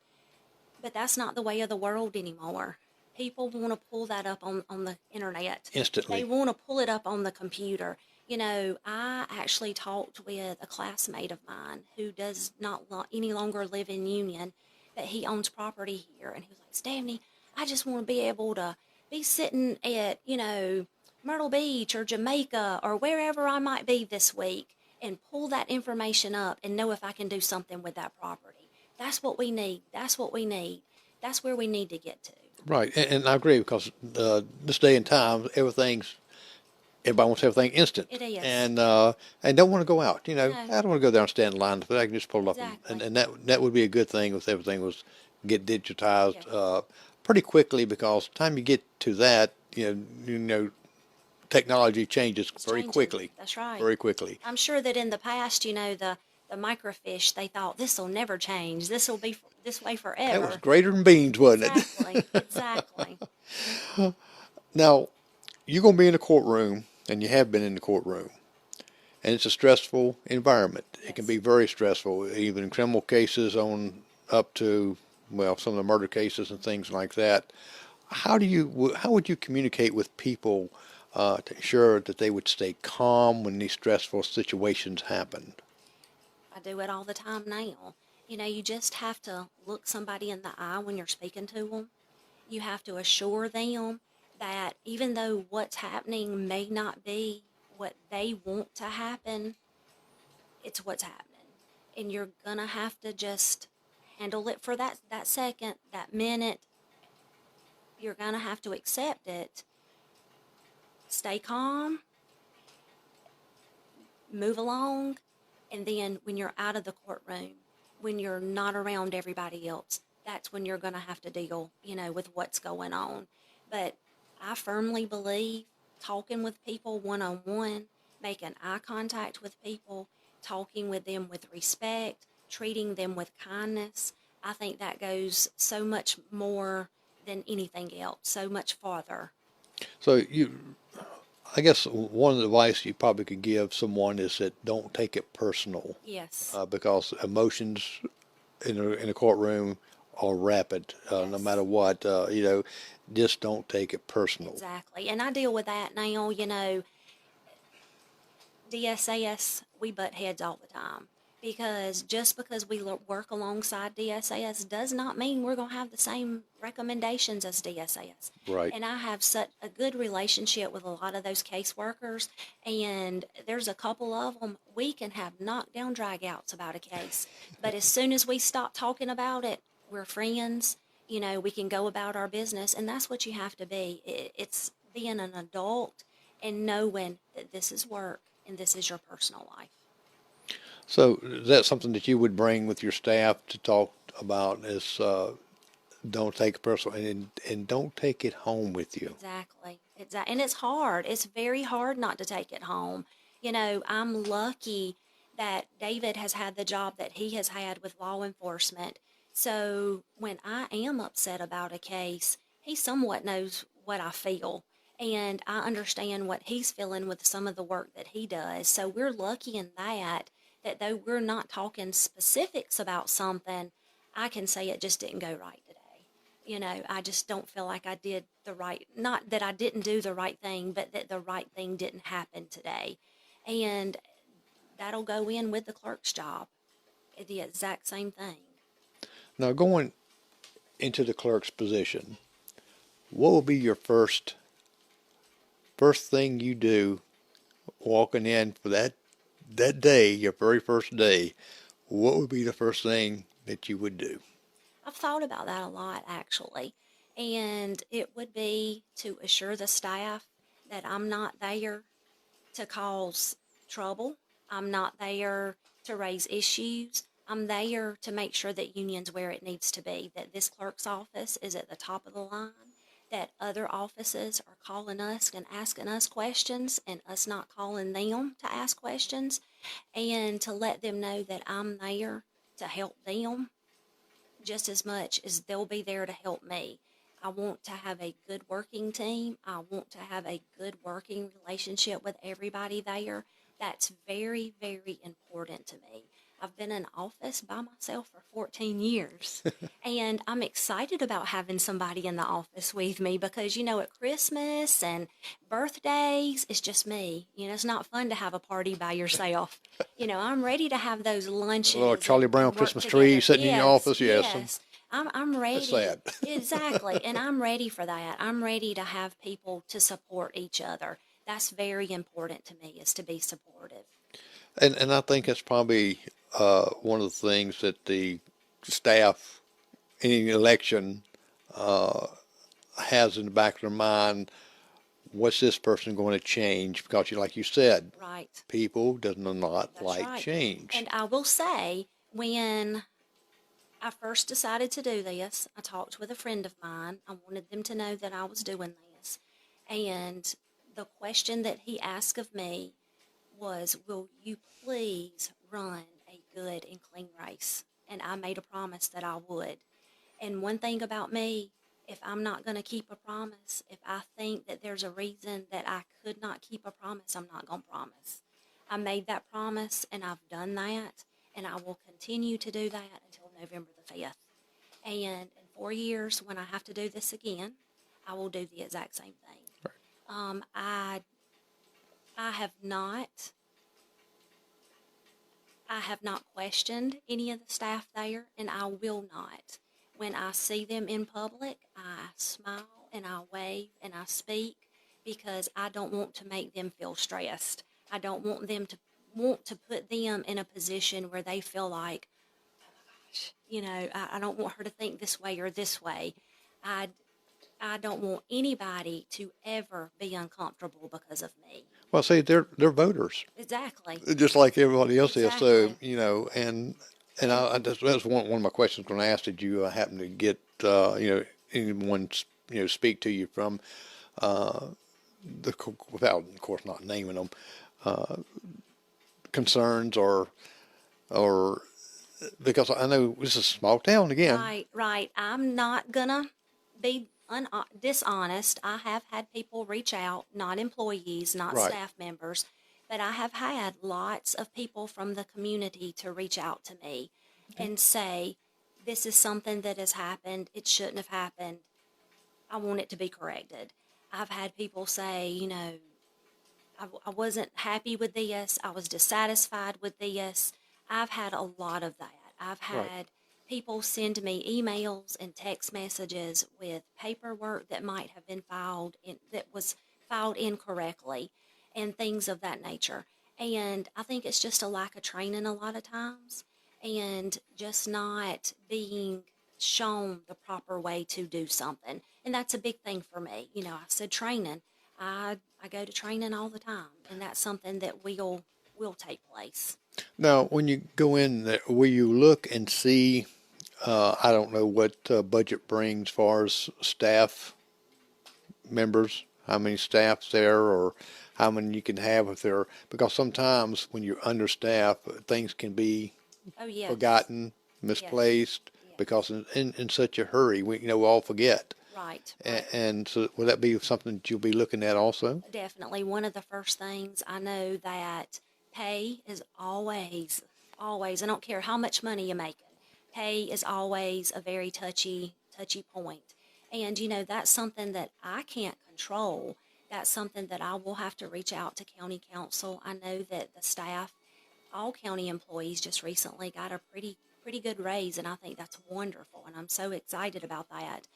But that's not the way of the world anymore. People want to pull that up on the internet. They
Instantly.
want to pull it up on the computer. You know, I actually talked with a classmate of mine who does not any longer live in Union, but he owns property here. And he was like, Stephanie, I just want to be able to be sitting at, you know, Myrtle Beach or Jamaica or wherever I might be this week and pull that information up and know if I can do something with that property. That's what we need. That's what we need. That's where we need to get to.
Right, and I agree because this day and time, everybody wants everything instant,
It is.
and don't want to go out.
No,
I don't want to go there and stand in line, but I can just pull it up,
exactly.
and that would be a good thing if everything was get digitized
Yes.
pretty quickly because the time you get to that, you know technology changes
It's
very
changing.
quickly,
That's right.
very quickly.
I'm sure that in the past, the microfiche, they thought this will never change. This will be this way
That was
forever.
greater than beans, wasn't it?
Exactly. Exactly.
Now, you're going to be in the courtroom, and you have been in the courtroom, and it's a stressful environment. It can
Yes.
be very stressful, even in criminal cases on up to, well, some of the murder cases and things like that. How would you communicate with people to ensure that they would stay calm when these stressful situations happen?
I do it all the time now. You just have to look somebody in the eye when you're speaking to them. You have to assure them that even though what's happening may not be what they want to happen, it's what's happening. And you're gonna have to just handle it for that second, that minute. You're gonna have to accept it. Stay calm, move along, and then when you're out of the courtroom, when you're not around everybody else, that's when you're gonna have to deal, with what's going on. But I firmly believe talking with people one on one, making eye contact with people, talking with them with respect, treating them with kindness, I think that goes so much more than anything else, so much farther.
So I guess one of the advice you probably could give someone is that don't take it personal,
Yes,
because emotions in a courtroom are rapid, no
yes,
matter what. Just don't take it personal.
exactly. And I deal with that now, DSAS, we butt heads all the time because just because we work alongside DSAS does not mean we're going to have the same recommendations as DSAS.
Right.
And I have such a good relationship with a lot of those caseworkers, and there's a couple of them we can have knockdown dragouts about a case. But as soon as we stop talking about it, we're friends. We can go about our business, and that's what you have to be. It's being an adult and knowing that this is work and this is your personal life.
So is that something that you would bring with your staff to talk about is don't take it personal and don't take it home with you.
Exactly. Exactly. And it's hard. It's very hard not to take it home. I'm lucky that David has had the job that he has had with law enforcement. So when I am upset about a case, he somewhat knows what I feel. And I understand what he's feeling with some of the work that he does. So we're lucky in that though we're not talking specifics about something, I can say it just didn't go right today. I just don't feel like I did the right, not that I didn't do the right thing, but that the right thing didn't happen today. And that'll go in with the clerk's job, the exact same thing.
Now going into the clerk's position, what will be your first thing you do walking in for that day, your very first day? What would be the first thing that you would do?
I've thought about that a lot, actually. And it would be to assure the staff that I'm not there to cause trouble. I'm not there to raise issues. I'm there to make sure that union's where it needs to be, that this clerk's office is at the top of the line, that other offices are calling us and asking us questions and us not calling them to ask questions, and to let them know that I'm there to help them just as much as they'll be there to help me. I want to have a good working team. I want to have a good working relationship with everybody there. That's very, very important to me. I've been in office by myself for 14 years, and I'm excited about having somebody in the office with me because, at Christmas and birthdays, it's just me. It's not fun to have a party by yourself. I'm ready to have those
A little
lunches
Charlie Brown
and work
Christmas tree
together.
sitting in your
Yes,
office? Yes,
yes. I'm
that's
ready.
sad.
Exactly. And I'm ready for that. I'm ready to have people to support each other. That's very important to me, is to be supportive.
And I think that's probably one of the things that the staff in an election has in the back of their mind. What's this person going to change? Because, like you said,
Right.
people does not
That's
like
right.
change.
And I will say, when I first decided to do this, I talked with a friend of mine. I wanted them to know that I was doing this. And the question that he asked of me was, will you please run a good and clean race? And I made a promise that I would. And one thing about me, if I'm not going to keep a promise, if I think that there's a reason that I could not keep a promise, I'm not going to promise. I made that promise and I've done that, and I will continue to do that until November the 5th. And in 4 years, when I have to do this again, I will do the exact same thing. I have not questioned any of the staff there, and I will not. When I see them in public, I smile and I wave and I speak, because I don't want to make them feel stressed. I don't want them to put them in a position where they feel like, I don't want her to think this way or this way. I don't want anybody to ever be uncomfortable because of me.
Well, see, they're voters,
Exactly.
just like everybody else is. So,
Exactly.
and that's one of my questions when I asked, did you happen to get, anyone, speak to you from, without, of course, not naming them, concerns or, because I know this is a small town again.
Right. I'm not gonna be dishonest. I have had people reach out, not employees, not
Right.
staff members, but I have had lots of people from the community to reach out to me and say, this is something that has happened. It shouldn't have happened. I want it to be corrected. I've had people say, I wasn't happy with this. I was dissatisfied with this. I've had a lot of that. I've
Right.
had people send me emails and text messages with paperwork that might have been that was filed incorrectly, and things of that nature. And I think it's just a lack of training a lot of times, and just not being shown the proper way to do something. And that's a big thing for me. I said training. I go to training all the time, and that's something that will take place.
Now, when you go in there, will you look and see, I don't know what budget brings as far as staff members, how many staff's there, or how many you can have if there, because sometimes when you're understaffed, things can be
Oh, yes.
forgotten, misplaced,
Yes.
because in such a hurry, we all forget.
Right.
And so will that be something that you'll be looking at also?
Definitely. One of the first things, I know that pay is always, I don't care how much money you're making, pay is always a very touchy point. And, that's something that I can't control. That's something that I will have to reach out to county council. I know that the staff, all county employees, just recently got a pretty good raise, and I think that's wonderful, and I'm so excited about that.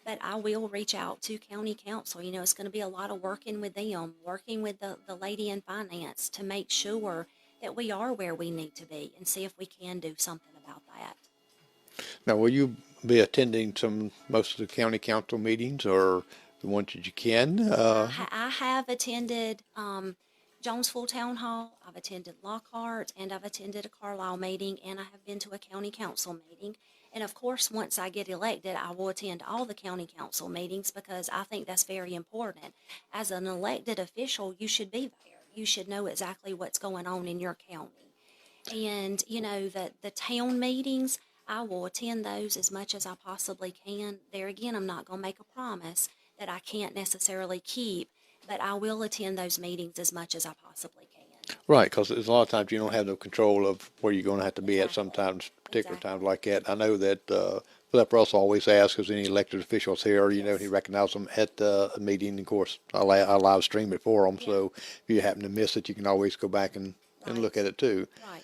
But I will reach out to county council. It's going to be a lot of working with them, working with the lady in finance to make sure that we are where we need to be, and see if we can do something about that.
Now, will you be attending most of the county council meetings, or the ones that you can?
I have attended Jonesville Town Hall, I've attended Lockhart, and I've attended a Carlisle meeting, and I have been to a county council meeting. And of course, once I get elected, I will attend all the county council meetings, because I think that's very important. As an elected official, you should be there. You should know exactly what's going on in your county. And, the town meetings, I will attend those as much as I possibly can. There again, I'm not going to make a promise that I can't necessarily keep, but I will attend those meetings as much as I possibly can.
Right, because there's a lot of times you don't have no control of where you're going to have to be at
Exactly.
sometimes, particular
Exactly.
times like that. I know that Philip Russell always asks, is any elected officials here,
Yes.
he recognizes them at the meeting. Of course, I live stream it for them,
Yeah.
so if you happen to miss it, you can always go back and
Right.
look at it too.
Right.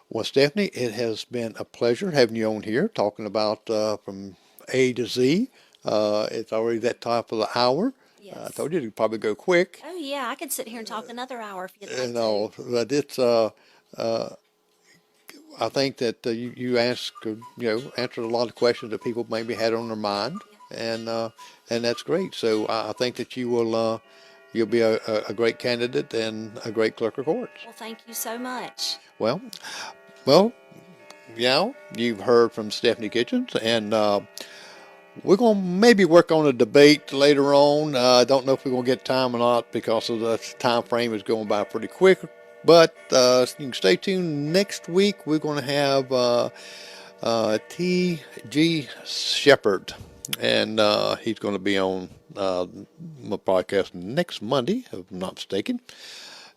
Well, Stephanie, it has been a pleasure having you on here talking about from A to Z. It's already that top of the hour. I
Yes.
told you to probably go quick.
Oh, yeah, I could sit here and talk another hour if you'd like
And all,
to.
but it's I think that you asked, answered a lot of questions that people maybe had on their mind, and that's great. So I think that you'll be a great candidate and a great clerk of courts.
Well, thank you so much.
Well, well, you've heard from Stephanie Kitchens, and We're going to maybe work on a debate later on. I don't know if we're going to get time or not because of the time frame is going by pretty quick. But you can stay tuned. Next week, we're going to have T.G. Shepherd, and he's going to be on my podcast next Monday, if I'm not mistaken.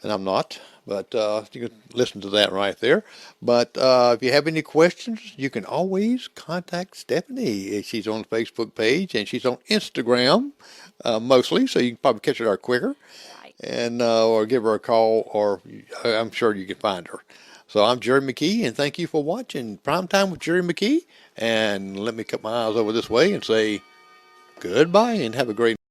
And I'm not, but you can listen to that right there. But if you have any questions, you can always contact Stephanie. She's on the Facebook page, and she's on Instagram mostly, so you can probably catch her there quicker.
Right.
And or give her a call, or I'm sure you can find her. So I'm Jerry McKee, and thank you for watching Primetime with Jerry McKee. And let me cut my eyes over this way and say goodbye, and have a great